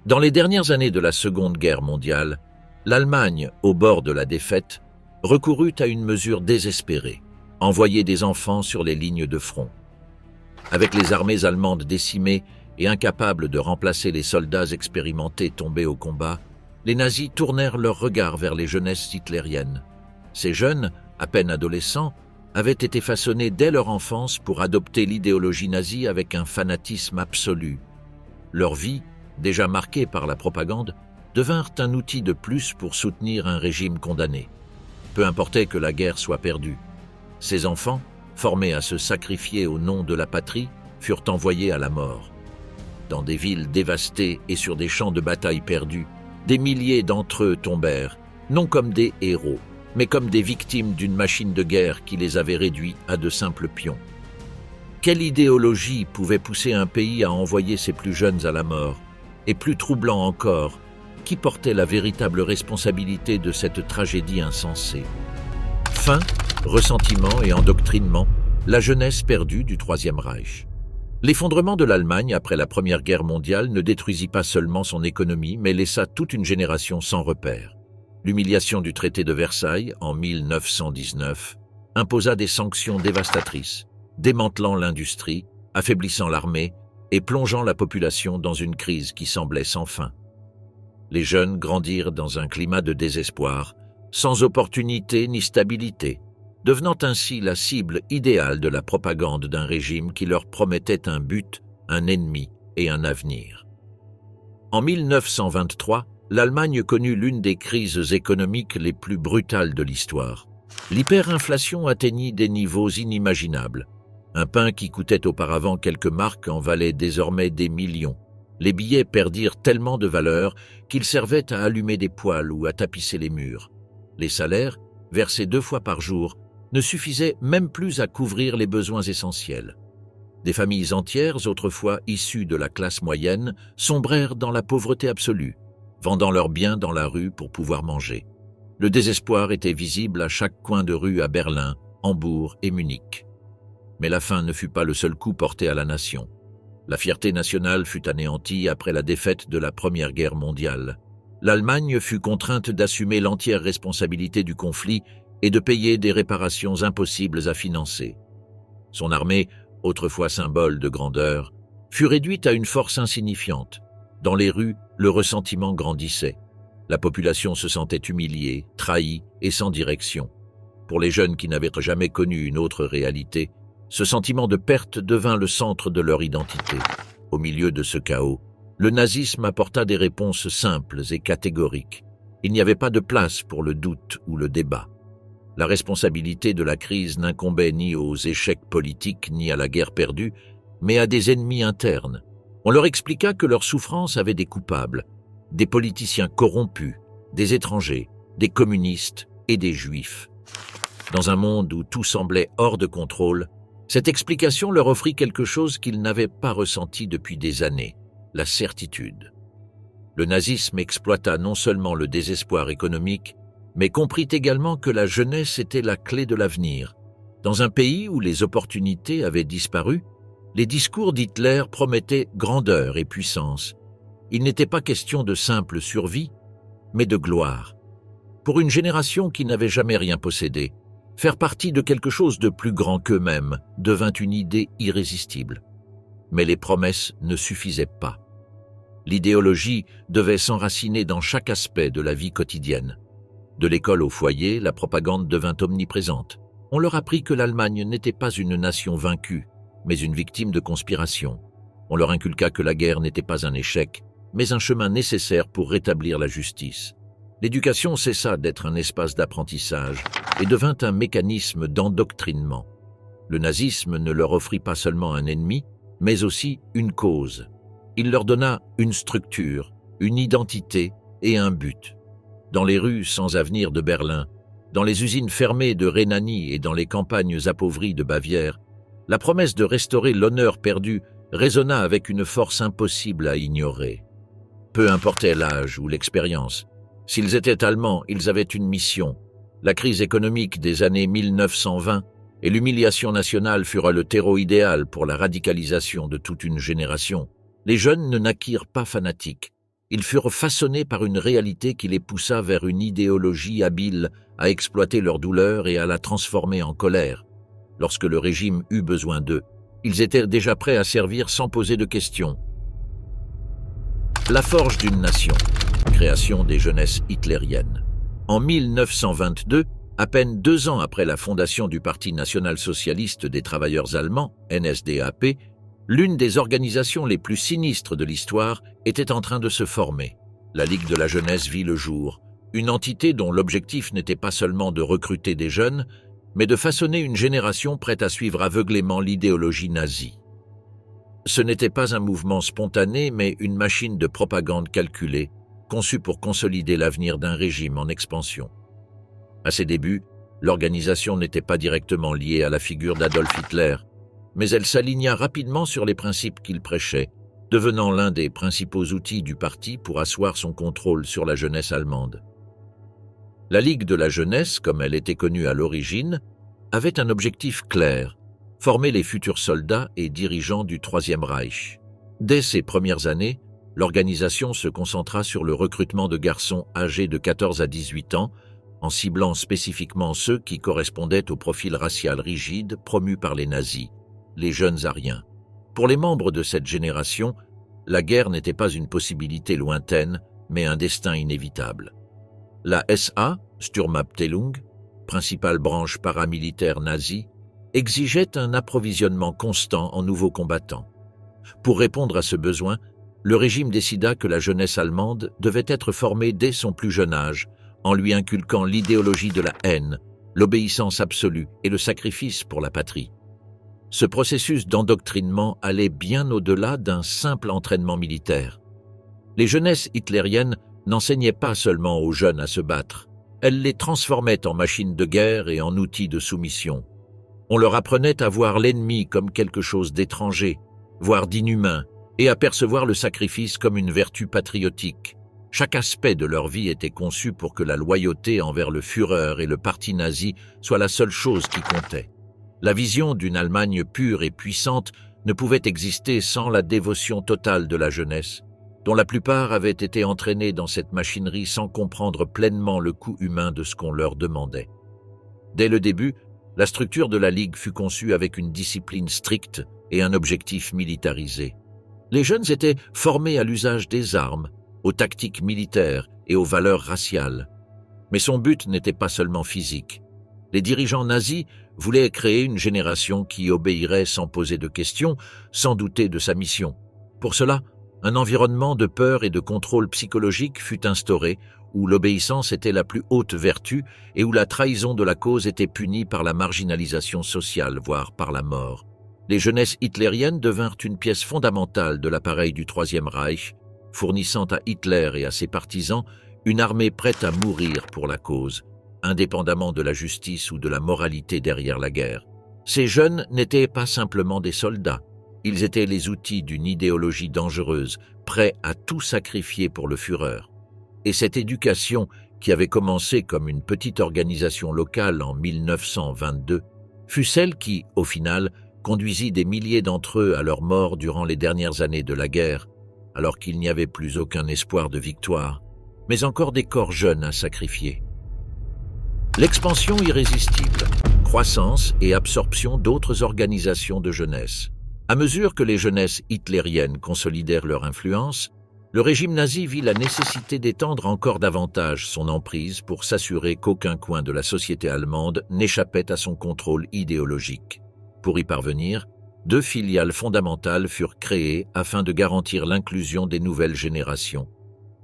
Dans les dernières années de la Seconde Guerre mondiale, l'Allemagne, au bord de la défaite, recourut à une mesure désespérée, envoyer des enfants sur les lignes de front. Avec les armées allemandes décimées et incapables de remplacer les soldats expérimentés tombés au combat, les nazis tournèrent leur regard vers les jeunesses hitlériennes. Ces jeunes, à peine adolescents, avaient été façonnés dès leur enfance pour adopter l'idéologie nazie avec un fanatisme absolu. Leur vie, déjà marquée par la propagande, devinrent un outil de plus pour soutenir un régime condamné. Peu importait que la guerre soit perdue. Ces enfants, formés à se sacrifier au nom de la patrie, furent envoyés à la mort. Dans des villes dévastées et sur des champs de bataille perdus, des milliers d'entre eux tombèrent, non comme des héros, mais comme des victimes d'une machine de guerre qui les avait réduits à de simples pions. Quelle idéologie pouvait pousser un pays à envoyer ses plus jeunes à la mort? Et plus troublant encore, qui portait la véritable responsabilité de cette tragédie insensée? Faim, ressentiment et endoctrinement, la jeunesse perdue du Troisième Reich. L'effondrement de l'Allemagne après la Première Guerre mondiale ne détruisit pas seulement son économie, mais laissa toute une génération sans repère. L'humiliation du traité de Versailles, en 1919, imposa des sanctions dévastatrices, démantelant l'industrie, affaiblissant l'armée et plongeant la population dans une crise qui semblait sans fin. Les jeunes grandirent dans un climat de désespoir, sans opportunité ni stabilité, devenant ainsi la cible idéale de la propagande d'un régime qui leur promettait un but, un ennemi et un avenir. En 1923, l'Allemagne connut l'une des crises économiques les plus brutales de l'histoire. L'hyperinflation atteignit des niveaux inimaginables. Un pain qui coûtait auparavant quelques marks en valait désormais des millions. Les billets perdirent tellement de valeur qu'ils servaient à allumer des poêles ou à tapisser les murs. Les salaires, versés 2 fois par jour, ne suffisaient même plus à couvrir les besoins essentiels. Des familles entières, autrefois issues de la classe moyenne, sombrèrent dans la pauvreté absolue, vendant leurs biens dans la rue pour pouvoir manger. Le désespoir était visible à chaque coin de rue à Berlin, Hambourg et Munich. Mais la faim ne fut pas le seul coup porté à la nation. La fierté nationale fut anéantie après la défaite de la Première Guerre mondiale. L'Allemagne fut contrainte d'assumer l'entière responsabilité du conflit et de payer des réparations impossibles à financer. Son armée, autrefois symbole de grandeur, fut réduite à une force insignifiante. Dans les rues, le ressentiment grandissait. La population se sentait humiliée, trahie et sans direction. Pour les jeunes qui n'avaient jamais connu une autre réalité, ce sentiment de perte devint le centre de leur identité. Au milieu de ce chaos, le nazisme apporta des réponses simples et catégoriques. Il n'y avait pas de place pour le doute ou le débat. La responsabilité de la crise n'incombait ni aux échecs politiques ni à la guerre perdue, mais à des ennemis internes. On leur expliqua que leur souffrance avait des coupables, des politiciens corrompus, des étrangers, des communistes et des juifs. Dans un monde où tout semblait hors de contrôle, cette explication leur offrit quelque chose qu'ils n'avaient pas ressenti depuis des années, la certitude. Le nazisme exploita non seulement le désespoir économique, mais comprit également que la jeunesse était la clé de l'avenir. Dans un pays où les opportunités avaient disparu, les discours d'Hitler promettaient grandeur et puissance. Il n'était pas question de simple survie, mais de gloire. Pour une génération qui n'avait jamais rien possédé, faire partie de quelque chose de plus grand qu'eux-mêmes devint une idée irrésistible. Mais les promesses ne suffisaient pas. L'idéologie devait s'enraciner dans chaque aspect de la vie quotidienne. De l'école au foyer, la propagande devint omniprésente. On leur apprit que l'Allemagne n'était pas une nation vaincue, mais une victime de conspiration. On leur inculqua que la guerre n'était pas un échec, mais un chemin nécessaire pour rétablir la justice. L'éducation cessa d'être un espace d'apprentissage et devint un mécanisme d'endoctrinement. Le nazisme ne leur offrit pas seulement un ennemi, mais aussi une cause. Il leur donna une structure, une identité et un but. Dans les rues sans avenir de Berlin, dans les usines fermées de Rhénanie et dans les campagnes appauvries de Bavière, la promesse de restaurer l'honneur perdu résonna avec une force impossible à ignorer. Peu importait l'âge ou l'expérience, s'ils étaient allemands, ils avaient une mission. La crise économique des années 1920 et l'humiliation nationale furent le terreau idéal pour la radicalisation de toute une génération. Les jeunes ne naquirent pas fanatiques, Ils furent façonnés par une réalité qui les poussa vers une idéologie habile à exploiter leur douleur et à la transformer en colère. Lorsque le régime eut besoin d'eux, ils étaient déjà prêts à servir sans poser de questions. La forge d'une nation, création des jeunesses hitlériennes. En 1922, à peine 2 ans après la fondation du Parti national-socialiste des travailleurs allemands, NSDAP, l'une des organisations les plus sinistres de l'histoire était en train de se former. La Ligue de la jeunesse vit le jour, une entité dont l'objectif n'était pas seulement de recruter des jeunes, mais de façonner une génération prête à suivre aveuglément l'idéologie nazie. Ce n'était pas un mouvement spontané, mais une machine de propagande calculée, conçue pour consolider l'avenir d'un régime en expansion. À ses débuts, l'organisation n'était pas directement liée à la figure d'Adolf Hitler, mais elle s'aligna rapidement sur les principes qu'il prêchait, devenant l'un des principaux outils du parti pour asseoir son contrôle sur la jeunesse allemande. La Ligue de la jeunesse, comme elle était connue à l'origine, avait un objectif clair, former les futurs soldats et dirigeants du Troisième Reich. Dès ses premières années, l'organisation se concentra sur le recrutement de garçons âgés de 14 à 18 ans, en ciblant spécifiquement ceux qui correspondaient au profil racial rigide promu par les nazis, les jeunes Aryens. Pour les membres de cette génération, la guerre n'était pas une possibilité lointaine, mais un destin inévitable. La SA, Sturmabteilung, principale branche paramilitaire nazie, exigeait un approvisionnement constant en nouveaux combattants. Pour répondre à ce besoin, le régime décida que la jeunesse allemande devait être formée dès son plus jeune âge, en lui inculquant l'idéologie de la haine, l'obéissance absolue et le sacrifice pour la patrie. Ce processus d'endoctrinement allait bien au-delà d'un simple entraînement militaire. Les jeunesses hitlériennes n'enseignaient pas seulement aux jeunes à se battre, elles les transformaient en machines de guerre et en outils de soumission. On leur apprenait à voir l'ennemi comme quelque chose d'étranger, voire d'inhumain, et à percevoir le sacrifice comme une vertu patriotique. Chaque aspect de leur vie était conçu pour que la loyauté envers le Führer et le parti nazi soit la seule chose qui comptait. La vision d'une Allemagne pure et puissante ne pouvait exister sans la dévotion totale de la jeunesse, dont la plupart avaient été entraînés dans cette machinerie sans comprendre pleinement le coût humain de ce qu'on leur demandait. Dès le début, la structure de la Ligue fut conçue avec une discipline stricte et un objectif militarisé. Les jeunes étaient formés à l'usage des armes, aux tactiques militaires et aux valeurs raciales. Mais son but n'était pas seulement physique. Les dirigeants nazis voulaient créer une génération qui obéirait sans poser de questions, sans douter de sa mission. Pour cela, un environnement de peur et de contrôle psychologique fut instauré, où l'obéissance était la plus haute vertu et où la trahison de la cause était punie par la marginalisation sociale, voire par la mort. Les jeunesses hitlériennes devinrent une pièce fondamentale de l'appareil du Troisième Reich, fournissant à Hitler et à ses partisans une armée prête à mourir pour la cause, indépendamment de la justice ou de la moralité derrière la guerre. Ces jeunes n'étaient pas simplement des soldats, ils étaient les outils d'une idéologie dangereuse, prêts à tout sacrifier pour le Führer. Et cette éducation, qui avait commencé comme une petite organisation locale en 1922, fut celle qui, au final, conduisit des milliers d'entre eux à leur mort durant les dernières années de la guerre, alors qu'il n'y avait plus aucun espoir de victoire, mais encore des corps jeunes à sacrifier. L'expansion irrésistible, croissance et absorption d'autres organisations de jeunesse. À mesure que les jeunesses hitlériennes consolidèrent leur influence, le régime nazi vit la nécessité d'étendre encore davantage son emprise pour s'assurer qu'aucun coin de la société allemande n'échappait à son contrôle idéologique. Pour y parvenir, 2 filiales fondamentales furent créées afin de garantir l'inclusion des nouvelles générations.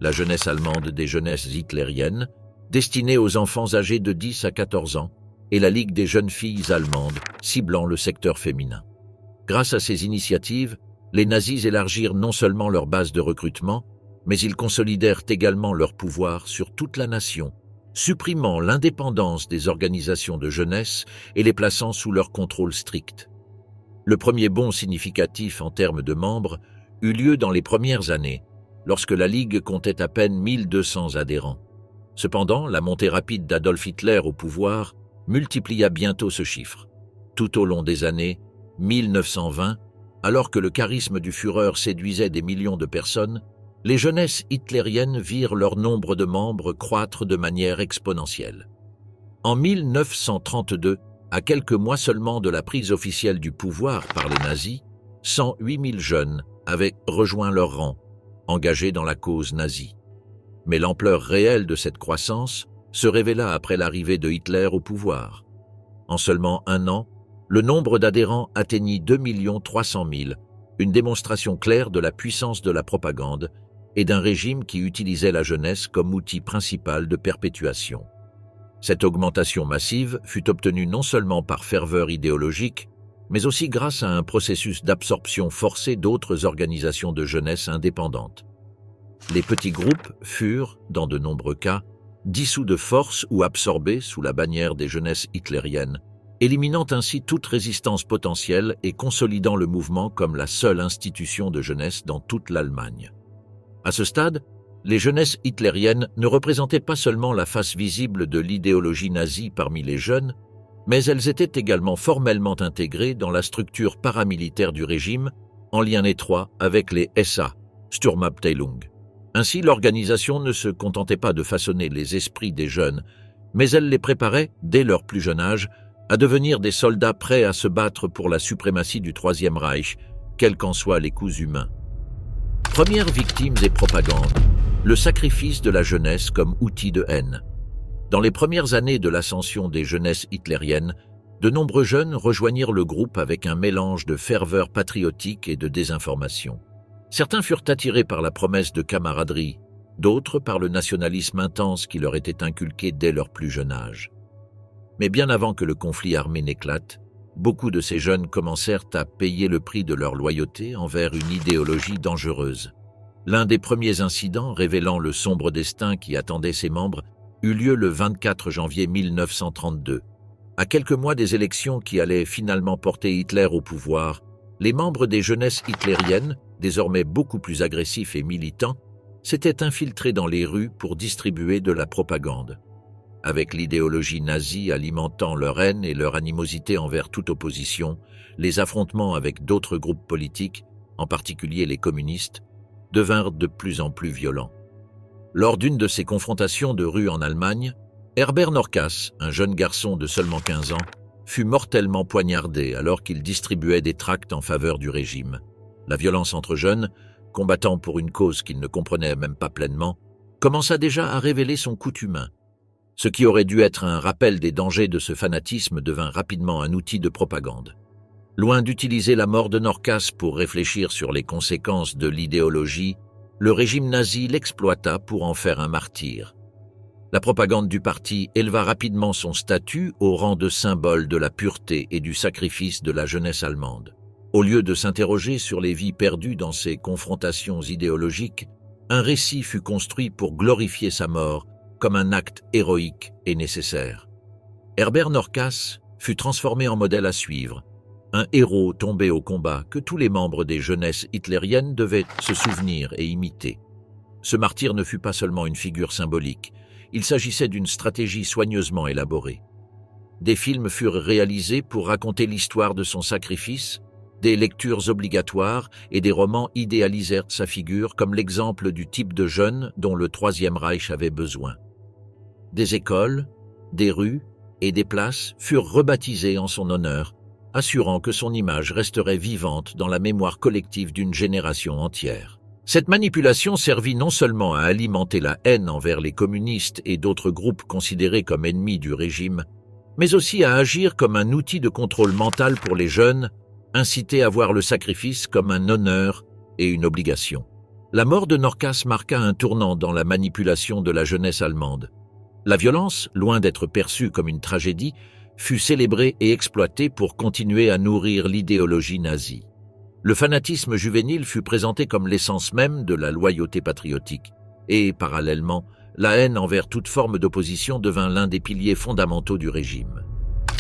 La jeunesse allemande des jeunesses hitlériennes, destinée aux enfants âgés de 10 à 14 ans, et la Ligue des jeunes filles allemandes, ciblant le secteur féminin. Grâce à ces initiatives, les nazis élargirent non seulement leur base de recrutement, mais ils consolidèrent également leur pouvoir sur toute la nation, supprimant l'indépendance des organisations de jeunesse et les plaçant sous leur contrôle strict. Le premier bond significatif en termes de membres eut lieu dans les premières années, lorsque la Ligue comptait à peine 1200 adhérents. Cependant, la montée rapide d'Adolf Hitler au pouvoir multiplia bientôt ce chiffre. Tout au long des années 1920, alors que le charisme du Führer séduisait des millions de personnes, les jeunesses hitlériennes virent leur nombre de membres croître de manière exponentielle. En 1932, à quelques mois seulement de la prise officielle du pouvoir par les nazis, 108 000 jeunes avaient rejoint leur rang, engagés dans la cause nazie. Mais l'ampleur réelle de cette croissance se révéla après l'arrivée de Hitler au pouvoir. En seulement un an, le nombre d'adhérents atteignit 2 300 000, une démonstration claire de la puissance de la propagande et d'un régime qui utilisait la jeunesse comme outil principal de perpétuation. Cette augmentation massive fut obtenue non seulement par ferveur idéologique, mais aussi grâce à un processus d'absorption forcée d'autres organisations de jeunesse indépendantes. Les petits groupes furent, dans de nombreux cas, dissous de force ou absorbés sous la bannière des jeunesses hitlériennes, éliminant ainsi toute résistance potentielle et consolidant le mouvement comme la seule institution de jeunesse dans toute l'Allemagne. À ce stade, les jeunesses hitlériennes ne représentaient pas seulement la face visible de l'idéologie nazie parmi les jeunes, mais elles étaient également formellement intégrées dans la structure paramilitaire du régime, en lien étroit avec les SA, Sturmabteilung. Ainsi, l'organisation ne se contentait pas de façonner les esprits des jeunes, mais elle les préparait, dès leur plus jeune âge, à devenir des soldats prêts à se battre pour la suprématie du Troisième Reich, quels qu'en soient les coûts humains. Première victime des propagandes, le sacrifice de la jeunesse comme outil de haine. Dans les premières années de l'ascension des jeunesses hitlériennes, de nombreux jeunes rejoignirent le groupe avec un mélange de ferveur patriotique et de désinformation. Certains furent attirés par la promesse de camaraderie, d'autres par le nationalisme intense qui leur était inculqué dès leur plus jeune âge. Mais bien avant que le conflit armé n'éclate, beaucoup de ces jeunes commencèrent à payer le prix de leur loyauté envers une idéologie dangereuse. L'un des premiers incidents révélant le sombre destin qui attendait ses membres eut lieu le 24 janvier 1932. À quelques mois des élections qui allaient finalement porter Hitler au pouvoir, les membres des jeunesses hitlériennes, désormais beaucoup plus agressifs et militants, s'étaient infiltrés dans les rues pour distribuer de la propagande. Avec l'idéologie nazie alimentant leur haine et leur animosité envers toute opposition, les affrontements avec d'autres groupes politiques, en particulier les communistes, devinrent de plus en plus violents. Lors d'une de ces confrontations de rue en Allemagne, Herbert Norkas, un jeune garçon de seulement 15 ans, fut mortellement poignardé alors qu'il distribuait des tracts en faveur du régime. La violence entre jeunes, combattant pour une cause qu'ils ne comprenaient même pas pleinement, commença déjà à révéler son coût humain. Ce qui aurait dû être un rappel des dangers de ce fanatisme devint rapidement un outil de propagande. Loin d'utiliser la mort de Norkas pour réfléchir sur les conséquences de l'idéologie, le régime nazi l'exploita pour en faire un martyr. La propagande du parti éleva rapidement son statut au rang de symbole de la pureté et du sacrifice de la jeunesse allemande. Au lieu de s'interroger sur les vies perdues dans ces confrontations idéologiques, un récit fut construit pour glorifier sa mort comme un acte héroïque et nécessaire. Herbert Norkas fut transformé en modèle à suivre, un héros tombé au combat que tous les membres des jeunesses hitlériennes devaient se souvenir et imiter. Ce martyr ne fut pas seulement une figure symbolique, il s'agissait d'une stratégie soigneusement élaborée. Des films furent réalisés pour raconter l'histoire de son sacrifice, des lectures obligatoires et des romans idéalisèrent sa figure comme l'exemple du type de jeune dont le Troisième Reich avait besoin. Des écoles, des rues et des places furent rebaptisées en son honneur, assurant que son image resterait vivante dans la mémoire collective d'une génération entière. Cette manipulation servit non seulement à alimenter la haine envers les communistes et d'autres groupes considérés comme ennemis du régime, mais aussi à agir comme un outil de contrôle mental pour les jeunes, incités à voir le sacrifice comme un honneur et une obligation. La mort de Norkas marqua un tournant dans la manipulation de la jeunesse allemande. La violence, loin d'être perçue comme une tragédie, fut célébrée et exploitée pour continuer à nourrir l'idéologie nazie. Le fanatisme juvénile fut présenté comme l'essence même de la loyauté patriotique, et, parallèlement, la haine envers toute forme d'opposition devint l'un des piliers fondamentaux du régime.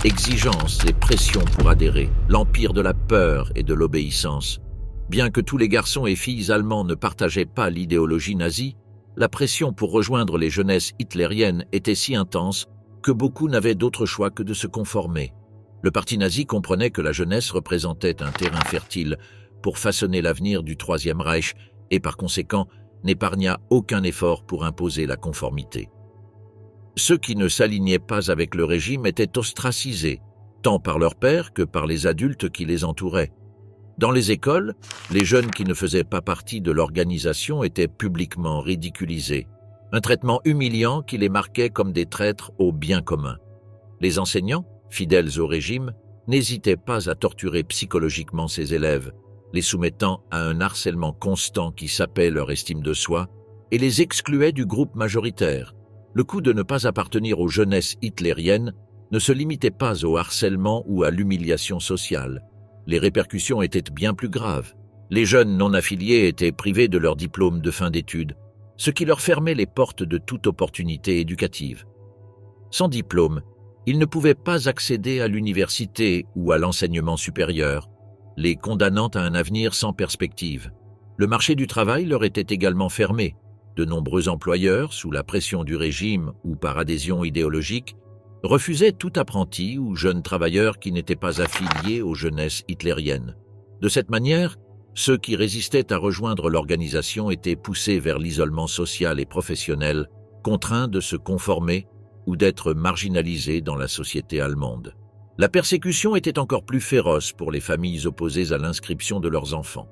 Exigence et pression pour adhérer, l'empire de la peur et de l'obéissance. Bien que tous les garçons et filles allemands ne partageaient pas l'idéologie nazie, la pression pour rejoindre les jeunesses hitlériennes était si intense que beaucoup n'avaient d'autre choix que de se conformer. Le parti nazi comprenait que la jeunesse représentait un terrain fertile pour façonner l'avenir du Troisième Reich et par conséquent, n'épargna aucun effort pour imposer la conformité. Ceux qui ne s'alignaient pas avec le régime étaient ostracisés, tant par leurs pairs que par les adultes qui les entouraient. Dans les écoles, les jeunes qui ne faisaient pas partie de l'organisation étaient publiquement ridiculisés, un traitement humiliant qui les marquait comme des traîtres au bien commun. Les enseignants, fidèles au régime, n'hésitaient pas à torturer psychologiquement ces élèves, les soumettant à un harcèlement constant qui sapait leur estime de soi et les excluait du groupe majoritaire. Le coup de ne pas appartenir aux jeunesses hitlériennes ne se limitait pas au harcèlement ou à l'humiliation sociale. Les répercussions étaient bien plus graves. Les jeunes non affiliés étaient privés de leur diplôme de fin d'études, ce qui leur fermait les portes de toute opportunité éducative. Sans diplôme, ils ne pouvaient pas accéder à l'université ou à l'enseignement supérieur, les condamnant à un avenir sans perspective. Le marché du travail leur était également fermé. De nombreux employeurs, sous la pression du régime ou par adhésion idéologique, refusaient tout apprenti ou jeune travailleur qui n'était pas affilié aux jeunesses hitlériennes. De cette manière, ceux qui résistaient à rejoindre l'organisation étaient poussés vers l'isolement social et professionnel, contraints de se conformer ou d'être marginalisés dans la société allemande. La persécution était encore plus féroce pour les familles opposées à l'inscription de leurs enfants.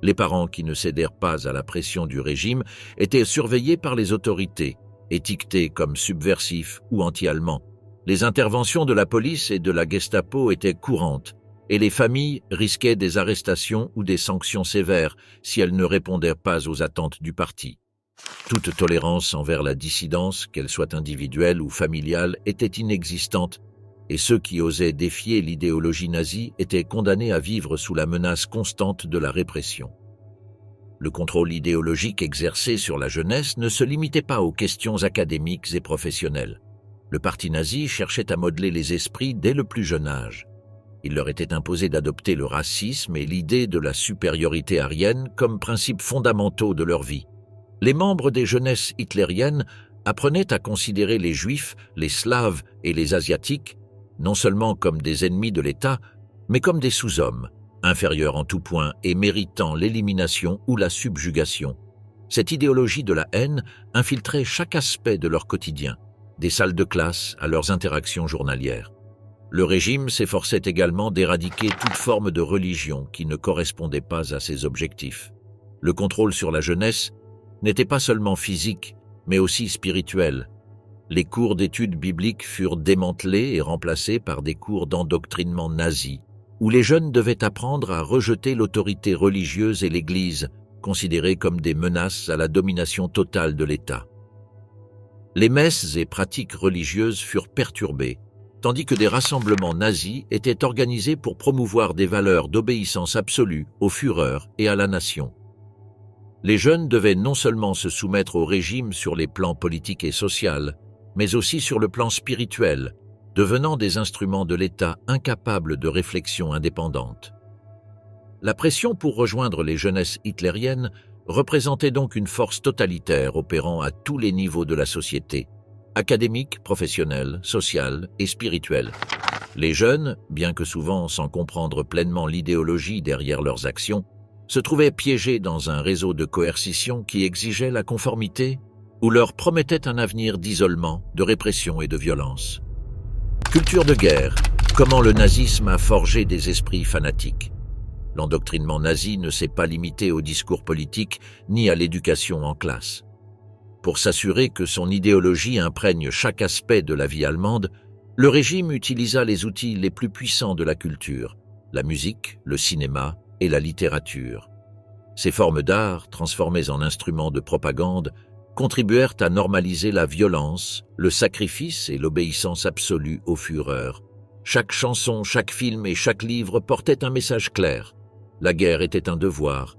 Les parents qui ne cédèrent pas à la pression du régime étaient surveillés par les autorités, étiquetés comme subversifs ou anti-allemands. Les interventions de la police et de la Gestapo étaient courantes, et les familles risquaient des arrestations ou des sanctions sévères si elles ne répondaient pas aux attentes du parti. Toute tolérance envers la dissidence, qu'elle soit individuelle ou familiale, était inexistante, et ceux qui osaient défier l'idéologie nazie étaient condamnés à vivre sous la menace constante de la répression. Le contrôle idéologique exercé sur la jeunesse ne se limitait pas aux questions académiques et professionnelles. Le parti nazi cherchait à modeler les esprits dès le plus jeune âge. Il leur était imposé d'adopter le racisme et l'idée de la supériorité aryenne comme principes fondamentaux de leur vie. Les membres des jeunesses hitlériennes apprenaient à considérer les Juifs, les Slaves et les Asiatiques non seulement comme des ennemis de l'État, mais comme des sous-hommes, inférieurs en tout point et méritant l'élimination ou la subjugation. Cette idéologie de la haine infiltrait chaque aspect de leur quotidien, des salles de classe à leurs interactions journalières. Le régime s'efforçait également d'éradiquer toute forme de religion qui ne correspondait pas à ses objectifs. Le contrôle sur la jeunesse n'était pas seulement physique, mais aussi spirituel. Les cours d'études bibliques furent démantelés et remplacés par des cours d'endoctrinement nazi, où les jeunes devaient apprendre à rejeter l'autorité religieuse et l'Église, considérées comme des menaces à la domination totale de l'État. Les messes et pratiques religieuses furent perturbées, tandis que des rassemblements nazis étaient organisés pour promouvoir des valeurs d'obéissance absolue au Führer et à la nation. Les jeunes devaient non seulement se soumettre au régime sur les plans politiques et sociaux, mais aussi sur le plan spirituel, devenant des instruments de l'État incapables de réflexion indépendante. La pression pour rejoindre les jeunesses hitlériennes représentait donc une force totalitaire opérant à tous les niveaux de la société, académique, professionnelle, sociale et spirituelle. Les jeunes, bien que souvent sans comprendre pleinement l'idéologie derrière leurs actions, se trouvaient piégés dans un réseau de coercition qui exigeait la conformité ou leur promettait un avenir d'isolement, de répression et de violence. Culture de guerre, comment le nazisme a forgé des esprits fanatiques. L'endoctrinement nazi ne s'est pas limité au discours politique ni à l'éducation en classe. Pour s'assurer que son idéologie imprègne chaque aspect de la vie allemande, le régime utilisa les outils les plus puissants de la culture, la musique, le cinéma et la littérature. Ces formes d'art, transformées en instruments de propagande, contribuèrent à normaliser la violence, le sacrifice et l'obéissance absolue au Führer. Chaque chanson, chaque film et chaque livre portait un message clair. La guerre était un devoir,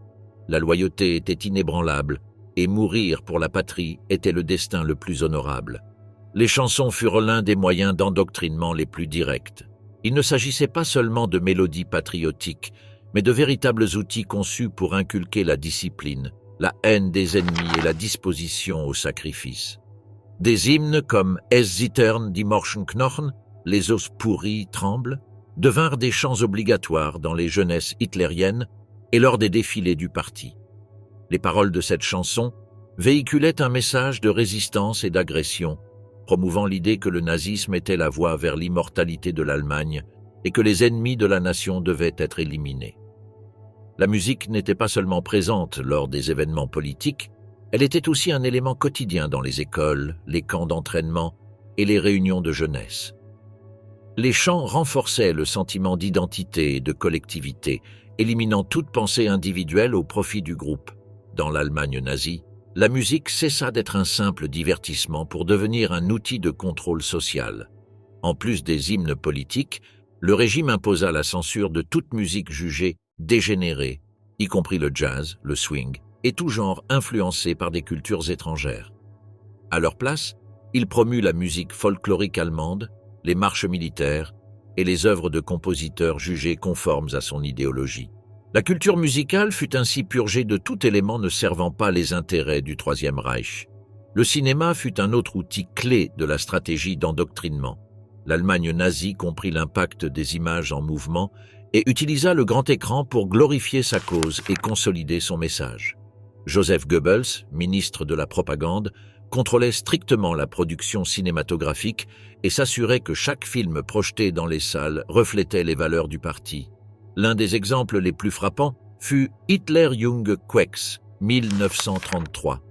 la loyauté était inébranlable, et mourir pour la patrie était le destin le plus honorable. Les chansons furent l'un des moyens d'endoctrinement les plus directs. Il ne s'agissait pas seulement de mélodies patriotiques, mais de véritables outils conçus pour inculquer la discipline, la haine des ennemis et la disposition au sacrifice. Des hymnes comme « Es zittern die Morschenknochen » les os pourris tremblent, devinrent des chants obligatoires dans les jeunesses hitlériennes et lors des défilés du parti. Les paroles de cette chanson véhiculait un message de résistance et d'agression, promouvant l'idée que le nazisme était la voie vers l'immortalité de l'Allemagne et que les ennemis de la nation devaient être éliminés. La musique n'était pas seulement présente lors des événements politiques, elle était aussi un élément quotidien dans les écoles, les camps d'entraînement et les réunions de jeunesse. Les chants renforçaient le sentiment d'identité et de collectivité, éliminant toute pensée individuelle au profit du groupe. Dans l'Allemagne nazie, la musique cessa d'être un simple divertissement pour devenir un outil de contrôle social. En plus des hymnes politiques, le régime imposa la censure de toute musique jugée dégénérée, y compris le jazz, le swing, et tout genre influencé par des cultures étrangères. À leur place, il promut la musique folklorique allemande, les marches militaires et les œuvres de compositeurs jugés conformes à son idéologie. La culture musicale fut ainsi purgée de tout élément ne servant pas les intérêts du Troisième Reich. Le cinéma fut un autre outil clé de la stratégie d'endoctrinement. L'Allemagne nazie comprit l'impact des images en mouvement et utilisa le grand écran pour glorifier sa cause et consolider son message. Joseph Goebbels, ministre de la propagande, contrôlait strictement la production cinématographique et s'assurait que chaque film projeté dans les salles reflétait les valeurs du parti. L'un des exemples les plus frappants fut Hitler Junge Quecks, 1933,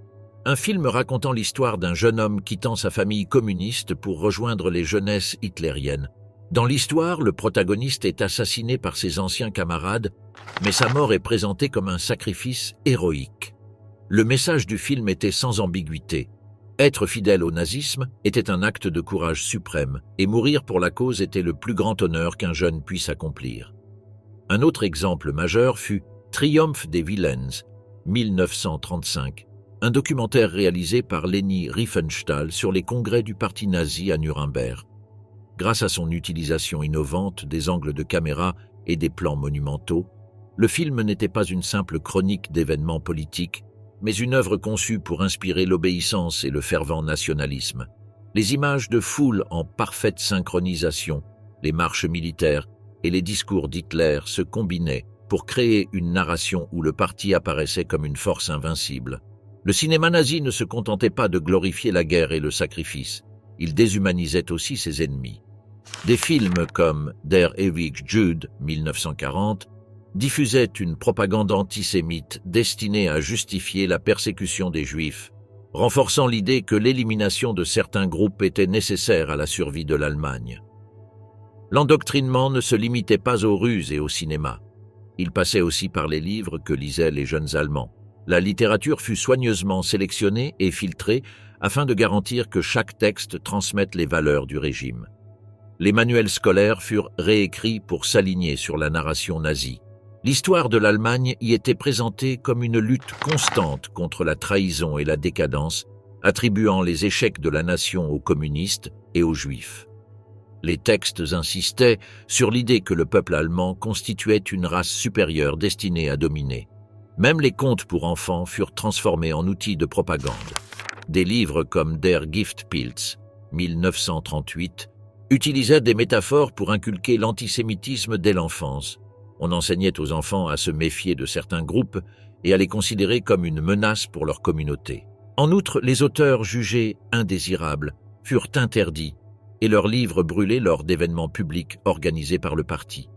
un film racontant l'histoire d'un jeune homme quittant sa famille communiste pour rejoindre les jeunesses hitlériennes. Dans l'histoire, le protagoniste est assassiné par ses anciens camarades, mais sa mort est présentée comme un sacrifice héroïque. Le message du film était sans ambiguïté. Être fidèle au nazisme était un acte de courage suprême, et mourir pour la cause était le plus grand honneur qu'un jeune puisse accomplir. Un autre exemple majeur fut Triomphe des Vilains, 1935, un documentaire réalisé par Leni Riefenstahl sur les congrès du parti nazi à Nuremberg. Grâce à son utilisation innovante des angles de caméra et des plans monumentaux, le film n'était pas une simple chronique d'événements politiques, mais une œuvre conçue pour inspirer l'obéissance et le fervent nationalisme. Les images de foule en parfaite synchronisation, les marches militaires et les discours d'Hitler se combinaient pour créer une narration où le parti apparaissait comme une force invincible. Le cinéma nazi ne se contentait pas de glorifier la guerre et le sacrifice, il déshumanisait aussi ses ennemis. Des films comme Der ewige Jude, 1940, diffusaient une propagande antisémite destinée à justifier la persécution des Juifs, renforçant l'idée que l'élimination de certains groupes était nécessaire à la survie de l'Allemagne. L'endoctrinement ne se limitait pas aux ruses et au cinéma. Il passait aussi par les livres que lisaient les jeunes Allemands. La littérature fut soigneusement sélectionnée et filtrée afin de garantir que chaque texte transmette les valeurs du régime. Les manuels scolaires furent réécrits pour s'aligner sur la narration nazie. L'histoire de l'Allemagne y était présentée comme une lutte constante contre la trahison et la décadence, attribuant les échecs de la nation aux communistes et aux juifs. Les textes insistaient sur l'idée que le peuple allemand constituait une race supérieure destinée à dominer. Même les contes pour enfants furent transformés en outils de propagande. Des livres comme Der Giftpilz, 1938, utilisaient des métaphores pour inculquer l'antisémitisme dès l'enfance. On enseignait aux enfants à se méfier de certains groupes et à les considérer comme une menace pour leur communauté. En outre, les auteurs jugés indésirables furent interdits et leurs livres brûlés lors d'événements publics organisés par le parti.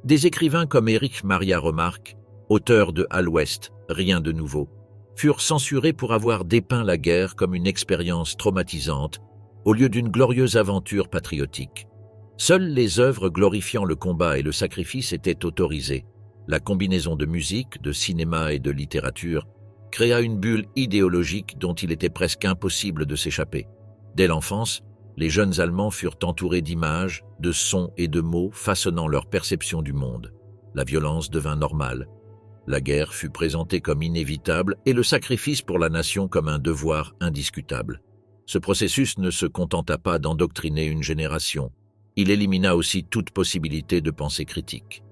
Des écrivains comme Erich Maria Remarque, auteur de À l'Ouest, Rien de nouveau, furent censurés pour avoir dépeint la guerre comme une expérience traumatisante au lieu d'une glorieuse aventure patriotique. Seules les œuvres glorifiant le combat et le sacrifice étaient autorisées. La combinaison de musique, de cinéma et de littérature créa une bulle idéologique dont il était presque impossible de s'échapper. Dès l'enfance, les jeunes Allemands furent entourés d'images, de sons et de mots façonnant leur perception du monde. La violence devint normale. La guerre fut présentée comme inévitable et le sacrifice pour la nation comme un devoir indiscutable. Ce processus ne se contenta pas d'endoctriner une génération. Il élimina aussi toute possibilité de pensée critique.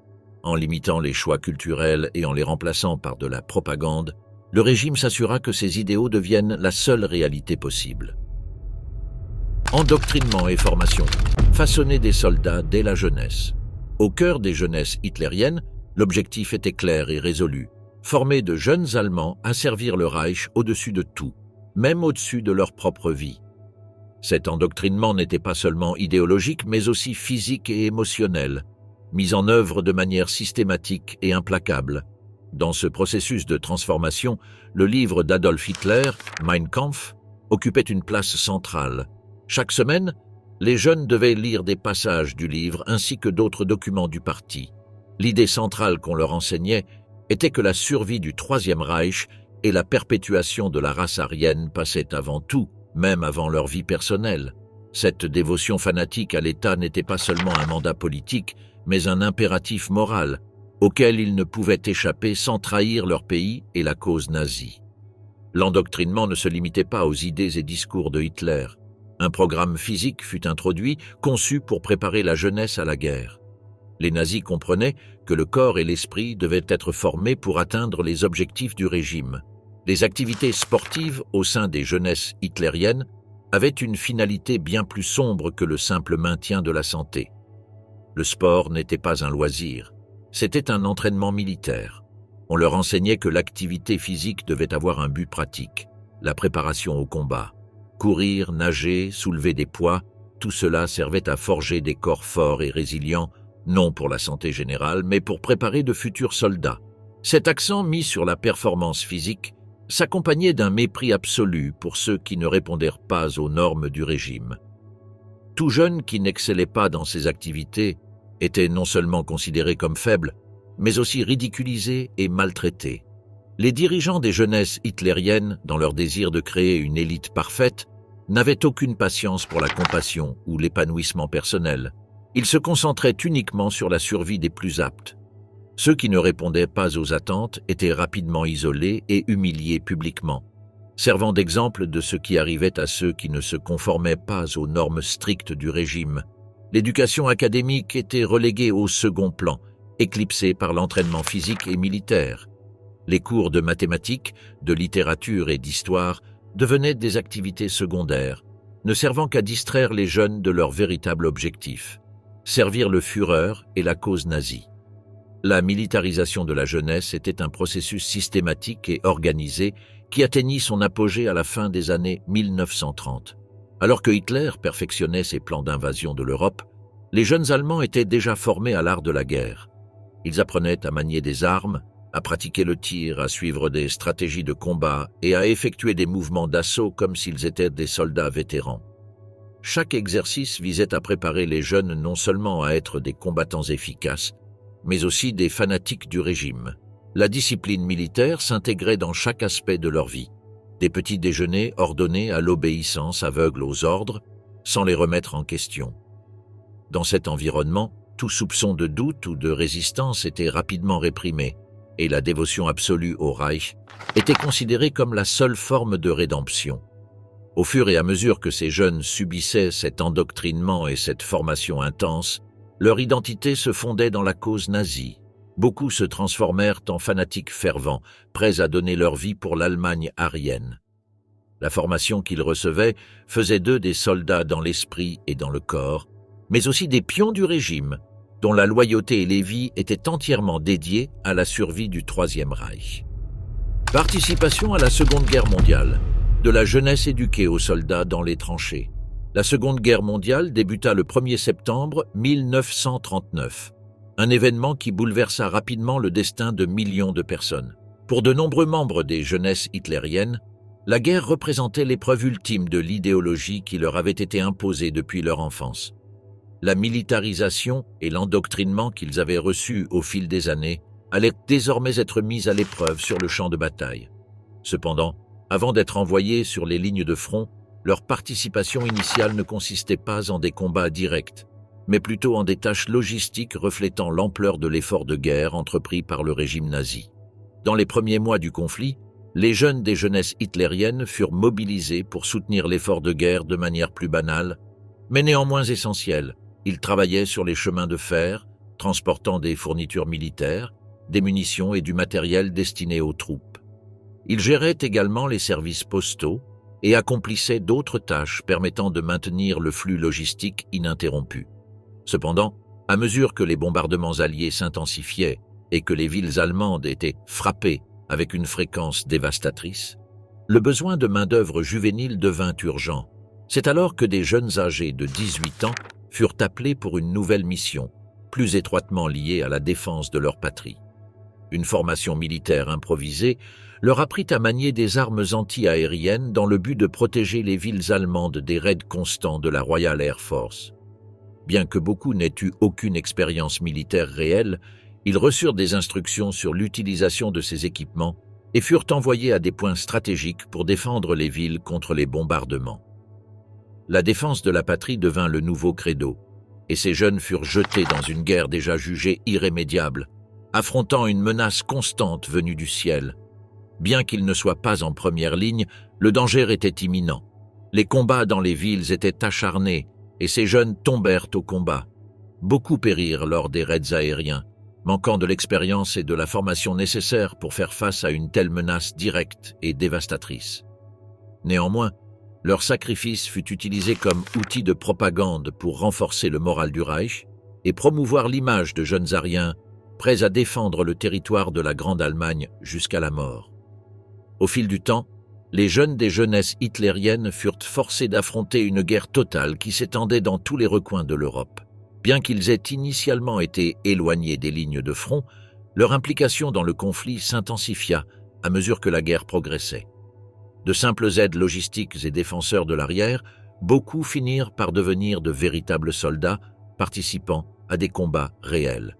En limitant les choix culturels et en les remplaçant par de la propagande, le régime s'assura que ces idéaux deviennent la seule réalité possible. Endoctrinement et formation, façonner des soldats dès la jeunesse. Au cœur des jeunesses hitlériennes, l'objectif était clair et résolu, formaient de jeunes Allemands à servir le Reich au-dessus de tout, même au-dessus de leur propre vie. Cet endoctrinement n'était pas seulement idéologique, mais aussi physique et émotionnel, mis en œuvre de manière systématique et implacable. Dans ce processus de transformation, le livre d'Adolf Hitler, Mein Kampf, occupait une place centrale. Chaque semaine, les jeunes devaient lire des passages du livre ainsi que d'autres documents du parti. L'idée centrale qu'on leur enseignait était que la survie du Troisième Reich et la perpétuation de la race aryenne passaient avant tout, même avant leur vie personnelle. Cette dévotion fanatique à l'État n'était pas seulement un mandat politique, mais un impératif moral, auquel ils ne pouvaient échapper sans trahir leur pays et la cause nazie. L'endoctrinement ne se limitait pas aux idées et discours de Hitler. Un programme physique fut introduit, conçu pour préparer la jeunesse à la guerre. Les nazis comprenaient que le corps et l'esprit devaient être formés pour atteindre les objectifs du régime. Les activités sportives au sein des jeunesses hitlériennes avaient une finalité bien plus sombre que le simple maintien de la santé. Le sport n'était pas un loisir, c'était un entraînement militaire. On leur enseignait que l'activité physique devait avoir un but pratique, la préparation au combat. Courir, nager, soulever des poids, tout cela servait à forger des corps forts et résilients, non pour la santé générale, mais pour préparer de futurs soldats. Cet accent mis sur la performance physique s'accompagnait d'un mépris absolu pour ceux qui ne répondèrent pas aux normes du régime. Tout jeune qui n'excellait pas dans ses activités était non seulement considéré comme faible, mais aussi ridiculisé et maltraité. Les dirigeants des jeunesses hitlériennes, dans leur désir de créer une élite parfaite, n'avaient aucune patience pour la compassion ou l'épanouissement personnel. Ils se concentraient uniquement sur la survie des plus aptes. Ceux qui ne répondaient pas aux attentes étaient rapidement isolés et humiliés publiquement, servant d'exemple de ce qui arrivait à ceux qui ne se conformaient pas aux normes strictes du régime. L'éducation académique était reléguée au second plan, éclipsée par l'entraînement physique et militaire. Les cours de mathématiques, de littérature et d'histoire devenaient des activités secondaires, ne servant qu'à distraire les jeunes de leur véritable objectif, servir le Führer et la cause nazie. La militarisation de la jeunesse était un processus systématique et organisé qui atteignit son apogée à la fin des années 1930. Alors que Hitler perfectionnait ses plans d'invasion de l'Europe, les jeunes Allemands étaient déjà formés à l'art de la guerre. Ils apprenaient à manier des armes, à pratiquer le tir, à suivre des stratégies de combat et à effectuer des mouvements d'assaut comme s'ils étaient des soldats vétérans. Chaque exercice visait à préparer les jeunes non seulement à être des combattants efficaces, mais aussi des fanatiques du régime. La discipline militaire s'intégrait dans chaque aspect de leur vie. Des petits déjeuners ordonnés à l'obéissance aveugle aux ordres, sans les remettre en question. Dans cet environnement, tout soupçon de doute ou de résistance était rapidement réprimé, et la dévotion absolue au Reich était considérée comme la seule forme de rédemption. Au fur et à mesure que ces jeunes subissaient cet endoctrinement et cette formation intense, leur identité se fondait dans la cause nazie. Beaucoup se transformèrent en fanatiques fervents, prêts à donner leur vie pour l'Allemagne aryenne. La formation qu'ils recevaient faisait d'eux des soldats dans l'esprit et dans le corps, mais aussi des pions du régime, dont la loyauté et les vies étaient entièrement dédiées à la survie du Troisième Reich. Participation à la Seconde Guerre mondiale, de la jeunesse éduquée aux soldats dans les tranchées. La Seconde Guerre mondiale débuta le 1er septembre 1939, un événement qui bouleversa rapidement le destin de millions de personnes. Pour de nombreux membres des jeunesses hitlériennes, la guerre représentait l'épreuve ultime de l'idéologie qui leur avait été imposée depuis leur enfance. La militarisation et l'endoctrinement qu'ils avaient reçus au fil des années allaient désormais être mis à l'épreuve sur le champ de bataille. Cependant, avant d'être envoyés sur les lignes de front, leur participation initiale ne consistait pas en des combats directs, mais plutôt en des tâches logistiques reflétant l'ampleur de l'effort de guerre entrepris par le régime nazi. Dans les premiers mois du conflit, les jeunes des jeunesses hitlériennes furent mobilisés pour soutenir l'effort de guerre de manière plus banale, mais néanmoins essentielle. Ils travaillaient sur les chemins de fer, transportant des fournitures militaires, des munitions et du matériel destiné aux troupes. Ils géraient également les services postaux et accomplissaient d'autres tâches permettant de maintenir le flux logistique ininterrompu. Cependant, à mesure que les bombardements alliés s'intensifiaient et que les villes allemandes étaient frappées, avec une fréquence dévastatrice, le besoin de main-d'œuvre juvénile devint urgent. C'est alors que des jeunes âgés de 18 ans furent appelés pour une nouvelle mission, plus étroitement liée à la défense de leur patrie. Une formation militaire improvisée leur apprit à manier des armes anti-aériennes dans le but de protéger les villes allemandes des raids constants de la Royal Air Force. Bien que beaucoup n'aient eu aucune expérience militaire réelle, ils reçurent des instructions sur l'utilisation de ces équipements et furent envoyés à des points stratégiques pour défendre les villes contre les bombardements. La défense de la patrie devint le nouveau credo, et ces jeunes furent jetés dans une guerre déjà jugée irrémédiable, affrontant une menace constante venue du ciel. Bien qu'ils ne soient pas en première ligne, le danger était imminent. Les combats dans les villes étaient acharnés, et ces jeunes tombèrent au combat. Beaucoup périrent lors des raids aériens, manquant de l'expérience et de la formation nécessaires pour faire face à une telle menace directe et dévastatrice. Néanmoins, leur sacrifice fut utilisé comme outil de propagande pour renforcer le moral du Reich et promouvoir l'image de jeunes Ariens prêts à défendre le territoire de la Grande Allemagne jusqu'à la mort. Au fil du temps, les jeunes des jeunesses hitlériennes furent forcés d'affronter une guerre totale qui s'étendait dans tous les recoins de l'Europe. Bien qu'ils aient initialement été éloignés des lignes de front, leur implication dans le conflit s'intensifia à mesure que la guerre progressait. De simples aides logistiques et défenseurs de l'arrière, beaucoup finirent par devenir de véritables soldats participant à des combats réels.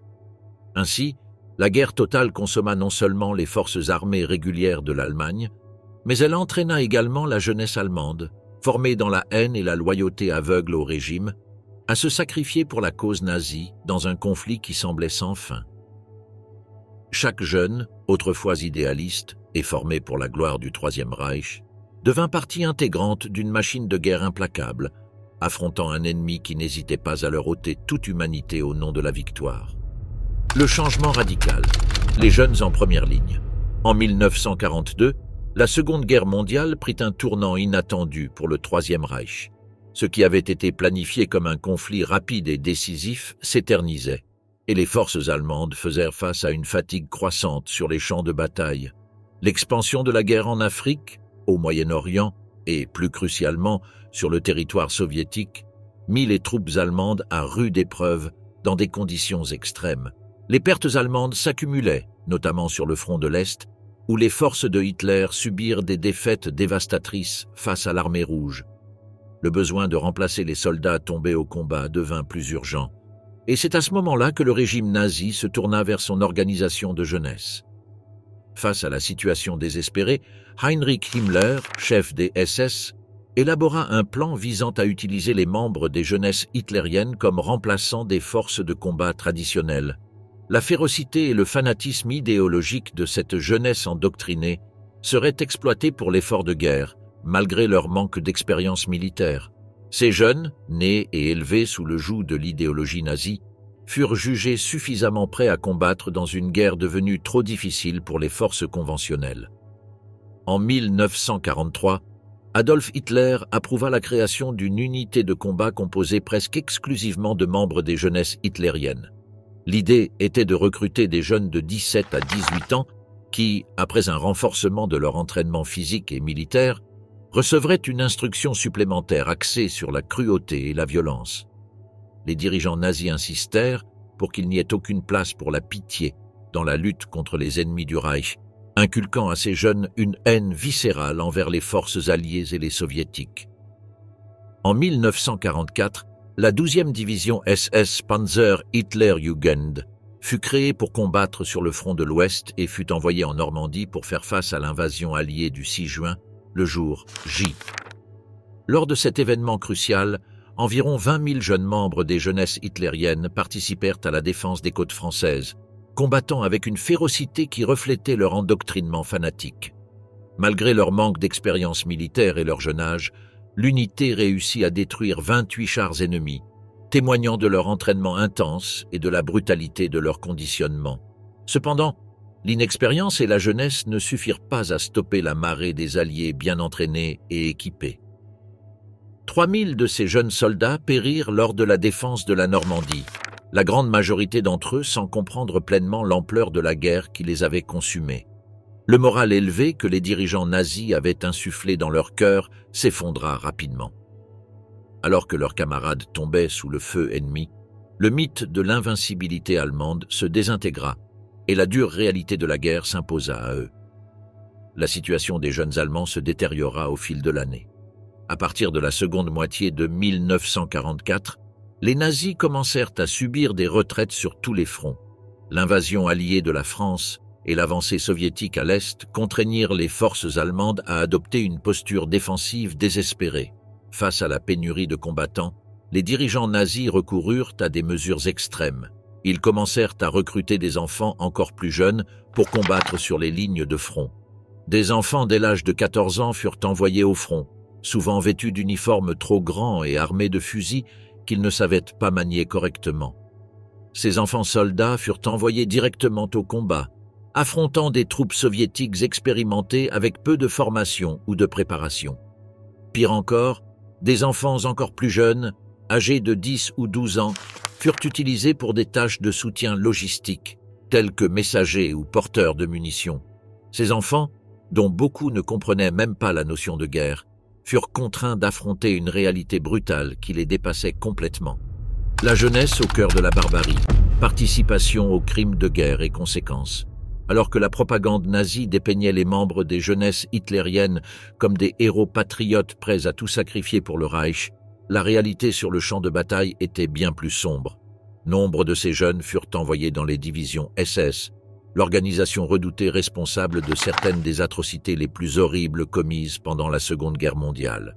Ainsi, la guerre totale consomma non seulement les forces armées régulières de l'Allemagne, mais elle entraîna également la jeunesse allemande, formée dans la haine et la loyauté aveugle au régime, à se sacrifier pour la cause nazie dans un conflit qui semblait sans fin. Chaque jeune, autrefois idéaliste et formé pour la gloire du Troisième Reich, devint partie intégrante d'une machine de guerre implacable, affrontant un ennemi qui n'hésitait pas à leur ôter toute humanité au nom de la victoire. Le changement radical, les jeunes en première ligne. En 1942, la Seconde Guerre mondiale prit un tournant inattendu pour le Troisième Reich. Ce qui avait été planifié comme un conflit rapide et décisif s'éternisait, et les forces allemandes faisèrent face à une fatigue croissante sur les champs de bataille. L'expansion de la guerre en Afrique, au Moyen-Orient et, plus crucialement, sur le territoire soviétique, mit les troupes allemandes à rude épreuve dans des conditions extrêmes. Les pertes allemandes s'accumulaient, notamment sur le front de l'Est, où les forces de Hitler subirent des défaites dévastatrices face à l'armée rouge. Le besoin de remplacer les soldats tombés au combat devint plus urgent. Et c'est à ce moment-là que le régime nazi se tourna vers son organisation de jeunesse. Face à la situation désespérée, Heinrich Himmler, chef des SS, élabora un plan visant à utiliser les membres des jeunesses hitlériennes comme remplaçants des forces de combat traditionnelles. La férocité et le fanatisme idéologique de cette jeunesse endoctrinée seraient exploités pour l'effort de guerre, malgré leur manque d'expérience militaire. Ces jeunes, nés et élevés sous le joug de l'idéologie nazie, furent jugés suffisamment prêts à combattre dans une guerre devenue trop difficile pour les forces conventionnelles. En 1943, Adolf Hitler approuva la création d'une unité de combat composée presque exclusivement de membres des jeunesses hitlériennes. L'idée était de recruter des jeunes de 17 à 18 ans qui, après un renforcement de leur entraînement physique et militaire, recevraient une instruction supplémentaire axée sur la cruauté et la violence. Les dirigeants nazis insistèrent pour qu'il n'y ait aucune place pour la pitié dans la lutte contre les ennemis du Reich, inculquant à ces jeunes une haine viscérale envers les forces alliées et les soviétiques. En 1944, la 12e division SS Panzer Hitlerjugend fut créée pour combattre sur le front de l'Ouest et fut envoyée en Normandie pour faire face à l'invasion alliée du 6 juin, le jour J. Lors de cet événement crucial, environ 20 000 jeunes membres des jeunesses hitlériennes participèrent à la défense des côtes françaises, combattant avec une férocité qui reflétait leur endoctrinement fanatique. Malgré leur manque d'expérience militaire et leur jeune âge, l'unité réussit à détruire 28 chars ennemis, témoignant de leur entraînement intense et de la brutalité de leur conditionnement. Cependant, l'inexpérience et la jeunesse ne suffirent pas à stopper la marée des Alliés bien entraînés et équipés. 3000 de ces jeunes soldats périrent lors de la défense de la Normandie, la grande majorité d'entre eux sans comprendre pleinement l'ampleur de la guerre qui les avait consumés. Le moral élevé que les dirigeants nazis avaient insufflé dans leur cœur s'effondra rapidement. Alors que leurs camarades tombaient sous le feu ennemi, le mythe de l'invincibilité allemande se désintégra et la dure réalité de la guerre s'imposa à eux. La situation des jeunes Allemands se détériora au fil de l'année. À partir de la seconde moitié de 1944, les nazis commencèrent à subir des retraites sur tous les fronts. L'invasion alliée de la France et l'avancée soviétique à l'Est contraignirent les forces allemandes à adopter une posture défensive désespérée. Face à la pénurie de combattants, les dirigeants nazis recoururent à des mesures extrêmes. Ils commencèrent à recruter des enfants encore plus jeunes pour combattre sur les lignes de front. Des enfants dès l'âge de 14 ans furent envoyés au front, souvent vêtus d'uniformes trop grands et armés de fusils qu'ils ne savaient pas manier correctement. Ces enfants soldats furent envoyés directement au combat, affrontant des troupes soviétiques expérimentées avec peu de formation ou de préparation. Pire encore, des enfants encore plus jeunes, âgés de 10 ou 12 ans, furent utilisés pour des tâches de soutien logistique, telles que messagers ou porteurs de munitions. Ces enfants, dont beaucoup ne comprenaient même pas la notion de guerre, furent contraints d'affronter une réalité brutale qui les dépassait complètement. La jeunesse au cœur de la barbarie, participation aux crimes de guerre et conséquences. Alors que la propagande nazie dépeignait les membres des jeunesses hitlériennes comme des héros patriotes prêts à tout sacrifier pour le Reich, la réalité sur le champ de bataille était bien plus sombre. Nombre de ces jeunes furent envoyés dans les divisions SS, l'organisation redoutée responsable de certaines des atrocités les plus horribles commises pendant la Seconde Guerre mondiale.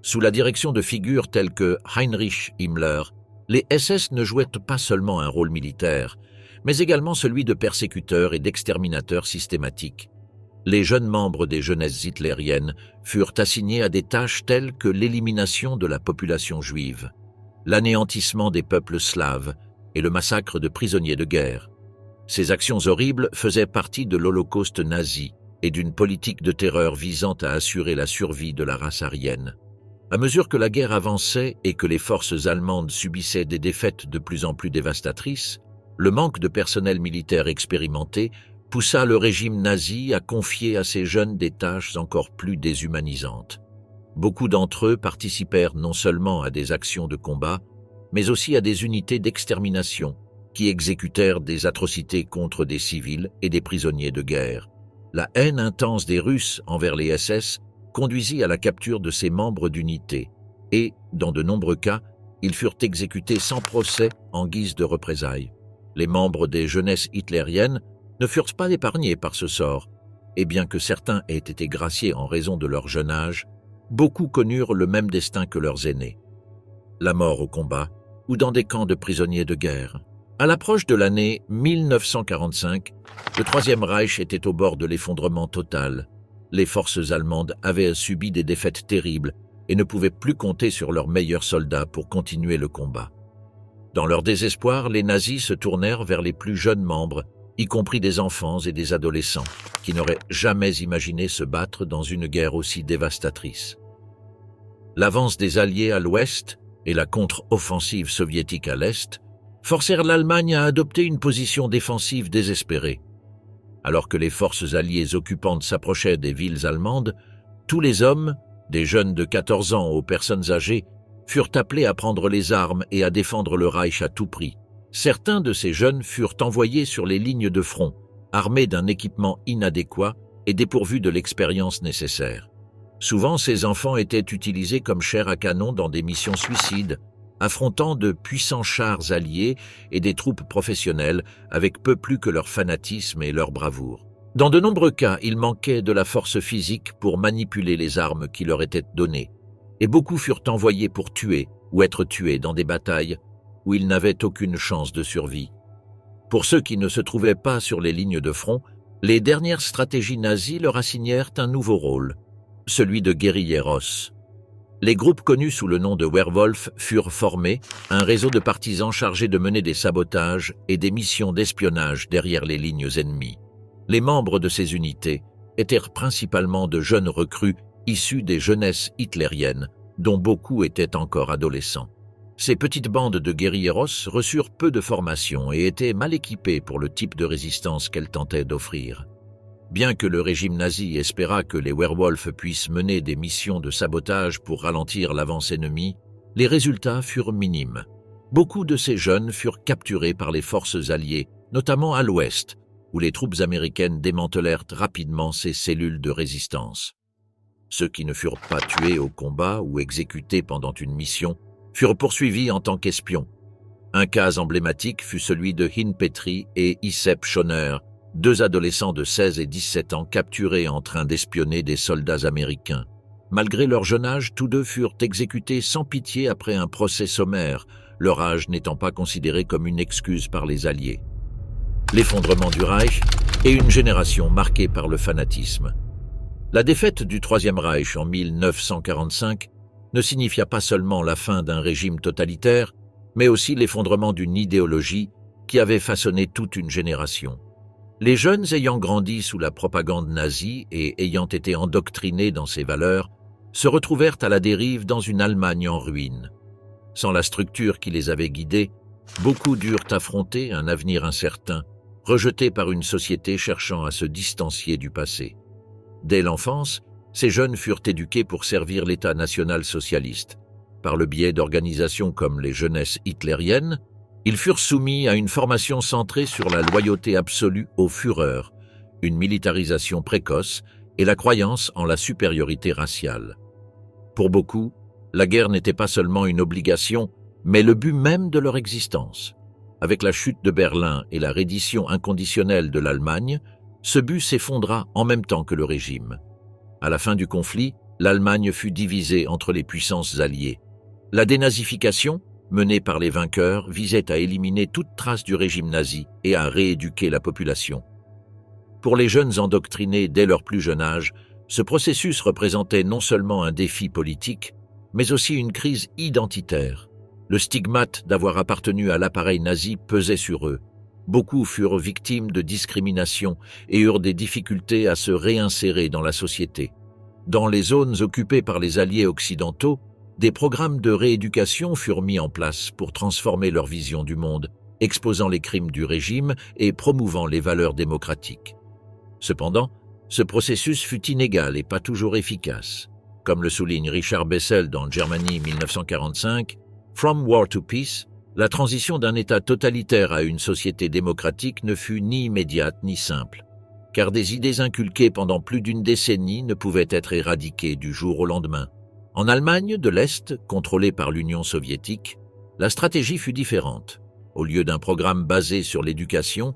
Sous la direction de figures telles que Heinrich Himmler, les SS ne jouaient pas seulement un rôle militaire, mais également celui de persécuteurs et d'exterminateurs systématiques. Les jeunes membres des jeunesses hitlériennes furent assignés à des tâches telles que l'élimination de la population juive, l'anéantissement des peuples slaves et le massacre de prisonniers de guerre. Ces actions horribles faisaient partie de l'Holocauste nazi et d'une politique de terreur visant à assurer la survie de la race aryenne. À mesure que la guerre avançait et que les forces allemandes subissaient des défaites de plus en plus dévastatrices, le manque de personnel militaire expérimenté poussa le régime nazi à confier à ces jeunes des tâches encore plus déshumanisantes. Beaucoup d'entre eux participèrent non seulement à des actions de combat, mais aussi à des unités d'extermination qui exécutèrent des atrocités contre des civils et des prisonniers de guerre. La haine intense des Russes envers les SS conduisit à la capture de ces membres d'unités et, dans de nombreux cas, ils furent exécutés sans procès en guise de représailles. Les membres des jeunesses hitlériennes ne furent pas épargnés par ce sort, et bien que certains aient été graciés en raison de leur jeune âge, beaucoup connurent le même destin que leurs aînés. La mort au combat ou dans des camps de prisonniers de guerre. À l'approche de l'année 1945, le Troisième Reich était au bord de l'effondrement total. Les forces allemandes avaient subi des défaites terribles et ne pouvaient plus compter sur leurs meilleurs soldats pour continuer le combat. Dans leur désespoir, les nazis se tournèrent vers les plus jeunes membres, y compris des enfants et des adolescents, qui n'auraient jamais imaginé se battre dans une guerre aussi dévastatrice. L'avance des Alliés à l'ouest et la contre-offensive soviétique à l'est forcèrent l'Allemagne à adopter une position défensive désespérée. Alors que les forces alliées occupantes s'approchaient des villes allemandes, tous les hommes, des jeunes de 14 ans aux personnes âgées, furent appelés à prendre les armes et à défendre le Reich à tout prix. Certains de ces jeunes furent envoyés sur les lignes de front, armés d'un équipement inadéquat et dépourvus de l'expérience nécessaire. Souvent, ces enfants étaient utilisés comme chair à canon dans des missions suicides, affrontant de puissants chars alliés et des troupes professionnelles avec peu plus que leur fanatisme et leur bravoure. Dans de nombreux cas, il manquait de la force physique pour manipuler les armes qui leur étaient données, et beaucoup furent envoyés pour tuer ou être tués dans des batailles où ils n'avaient aucune chance de survie. Pour ceux qui ne se trouvaient pas sur les lignes de front, les dernières stratégies nazies leur assignèrent un nouveau rôle, celui de guérilleros. Les groupes connus sous le nom de Werwolf furent formés, un réseau de partisans chargés de mener des sabotages et des missions d'espionnage derrière les lignes ennemies. Les membres de ces unités étaient principalement de jeunes recrues issus des jeunesses hitlériennes, dont beaucoup étaient encore adolescents. Ces petites bandes de guérilleros reçurent peu de formation et étaient mal équipées pour le type de résistance qu'elles tentaient d'offrir. Bien que le régime nazi espéra que les Werwolf puissent mener des missions de sabotage pour ralentir l'avance ennemie, les résultats furent minimes. Beaucoup de ces jeunes furent capturés par les forces alliées, notamment à l'ouest, où les troupes américaines démantelèrent rapidement ces cellules de résistance. Ceux qui ne furent pas tués au combat ou exécutés pendant une mission furent poursuivis en tant qu'espions. Un cas emblématique fut celui de Hin Petry et Isep Schoner, deux adolescents de 16 et 17 ans capturés en train d'espionner des soldats américains. Malgré leur jeune âge, tous deux furent exécutés sans pitié après un procès sommaire, leur âge n'étant pas considéré comme une excuse par les Alliés. L'effondrement du Reich et une génération marquée par le fanatisme. La défaite du Troisième Reich en 1945 ne signifia pas seulement la fin d'un régime totalitaire, mais aussi l'effondrement d'une idéologie qui avait façonné toute une génération. Les jeunes ayant grandi sous la propagande nazie et ayant été endoctrinés dans ses valeurs, se retrouvèrent à la dérive dans une Allemagne en ruine. Sans la structure qui les avait guidés, beaucoup durent affronter un avenir incertain, rejetés par une société cherchant à se distancier du passé. Dès l'enfance, ces jeunes furent éduqués pour servir l'État national-socialiste. Par le biais d'organisations comme les jeunesses hitlériennes, ils furent soumis à une formation centrée sur la loyauté absolue au Führer, une militarisation précoce et la croyance en la supériorité raciale. Pour beaucoup, la guerre n'était pas seulement une obligation, mais le but même de leur existence. Avec la chute de Berlin et la reddition inconditionnelle de l'Allemagne, ce but s'effondra en même temps que le régime. À la fin du conflit, l'Allemagne fut divisée entre les puissances alliées. La dénazification, menée par les vainqueurs, visait à éliminer toute trace du régime nazi et à rééduquer la population. Pour les jeunes endoctrinés dès leur plus jeune âge, ce processus représentait non seulement un défi politique, mais aussi une crise identitaire. Le stigmate d'avoir appartenu à l'appareil nazi pesait sur eux. Beaucoup furent victimes de discrimination et eurent des difficultés à se réinsérer dans la société. Dans les zones occupées par les Alliés occidentaux, des programmes de rééducation furent mis en place pour transformer leur vision du monde, exposant les crimes du régime et promouvant les valeurs démocratiques. Cependant, ce processus fut inégal et pas toujours efficace. Comme le souligne Richard Bessel dans Germany 1945, « From War to Peace », la transition d'un État totalitaire à une société démocratique ne fut ni immédiate ni simple, car des idées inculquées pendant plus d'une décennie ne pouvaient être éradiquées du jour au lendemain. En Allemagne de l'Est, contrôlée par l'Union soviétique, la stratégie fut différente. Au lieu d'un programme basé sur l'éducation,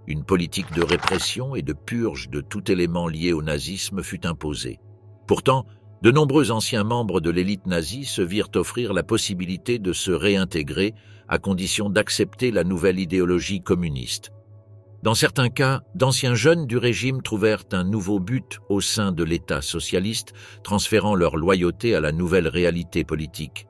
une politique de répression et de purge de tout élément lié au nazisme fut imposée. Pourtant, de nombreux anciens membres de l'élite nazie se virent offrir la possibilité de se réintégrer à condition d'accepter la nouvelle idéologie communiste. Dans certains cas, d'anciens jeunes du régime trouvèrent un nouveau but au sein de l'État socialiste, transférant leur loyauté à la nouvelle réalité politique.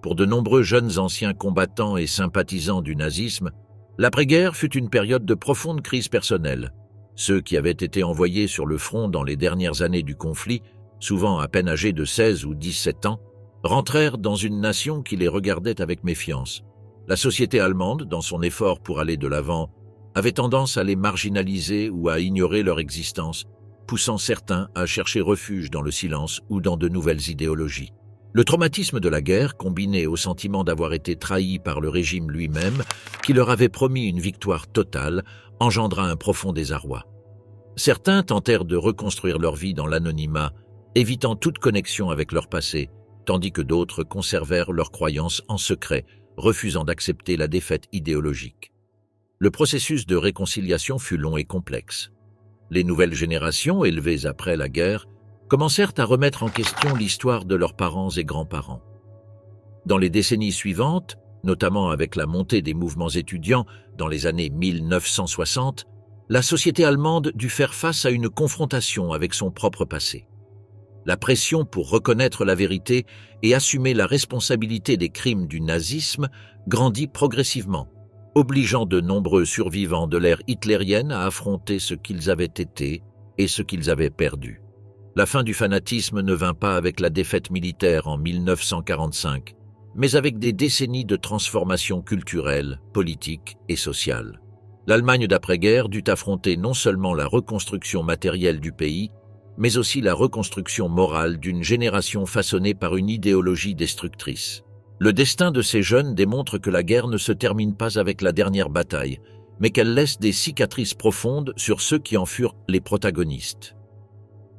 Pour de nombreux jeunes anciens combattants et sympathisants du nazisme, l'après-guerre fut une période de profonde crise personnelle. Ceux qui avaient été envoyés sur le front dans les dernières années du conflit, souvent à peine âgés de 16 ou 17 ans, rentrèrent dans une nation qui les regardait avec méfiance. La société allemande, dans son effort pour aller de l'avant, avait tendance à les marginaliser ou à ignorer leur existence, poussant certains à chercher refuge dans le silence ou dans de nouvelles idéologies. Le traumatisme de la guerre, combiné au sentiment d'avoir été trahis par le régime lui-même, qui leur avait promis une victoire totale, engendra un profond désarroi. Certains tentèrent de reconstruire leur vie dans l'anonymat, évitant toute connexion avec leur passé, tandis que d'autres conservèrent leurs croyances en secret, refusant d'accepter la défaite idéologique. Le processus de réconciliation fut long et complexe. Les nouvelles générations, élevées après la guerre, commencèrent à remettre en question l'histoire de leurs parents et grands-parents. Dans les décennies suivantes, notamment avec la montée des mouvements étudiants dans les années 1960, la société allemande dut faire face à une confrontation avec son propre passé. La pression pour reconnaître la vérité et assumer la responsabilité des crimes du nazisme grandit progressivement, obligeant de nombreux survivants de l'ère hitlérienne à affronter ce qu'ils avaient été et ce qu'ils avaient perdu. La fin du fanatisme ne vint pas avec la défaite militaire en 1945, mais avec des décennies de transformations culturelles, politiques et sociales. L'Allemagne d'après-guerre dut affronter non seulement la reconstruction matérielle du pays, mais aussi la reconstruction morale d'une génération façonnée par une idéologie destructrice. Le destin de ces jeunes démontre que la guerre ne se termine pas avec la dernière bataille, mais qu'elle laisse des cicatrices profondes sur ceux qui en furent les protagonistes.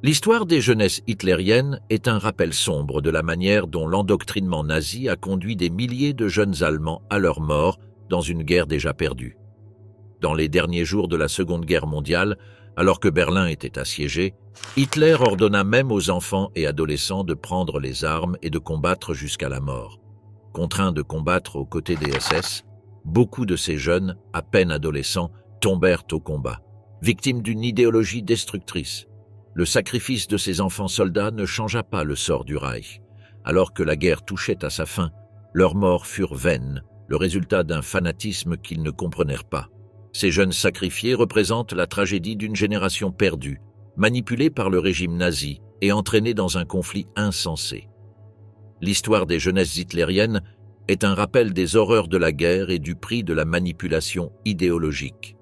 L'histoire des jeunesses hitlériennes est un rappel sombre de la manière dont l'endoctrinement nazi a conduit des milliers de jeunes Allemands à leur mort dans une guerre déjà perdue. Dans les derniers jours de la Seconde Guerre mondiale, alors que Berlin était assiégé, Hitler ordonna même aux enfants et adolescents de prendre les armes et de combattre jusqu'à la mort. Contraints de combattre aux côtés des SS, beaucoup de ces jeunes, à peine adolescents, tombèrent au combat, victimes d'une idéologie destructrice. Le sacrifice de ces enfants soldats ne changea pas le sort du Reich. Alors que la guerre touchait à sa fin, leurs morts furent vaines, le résultat d'un fanatisme qu'ils ne comprenèrent pas. Ces jeunes sacrifiés représentent la tragédie d'une génération perdue, manipulée par le régime nazi et entraînée dans un conflit insensé. L'histoire des jeunesses hitlériennes est un rappel des horreurs de la guerre et du prix de la manipulation idéologique.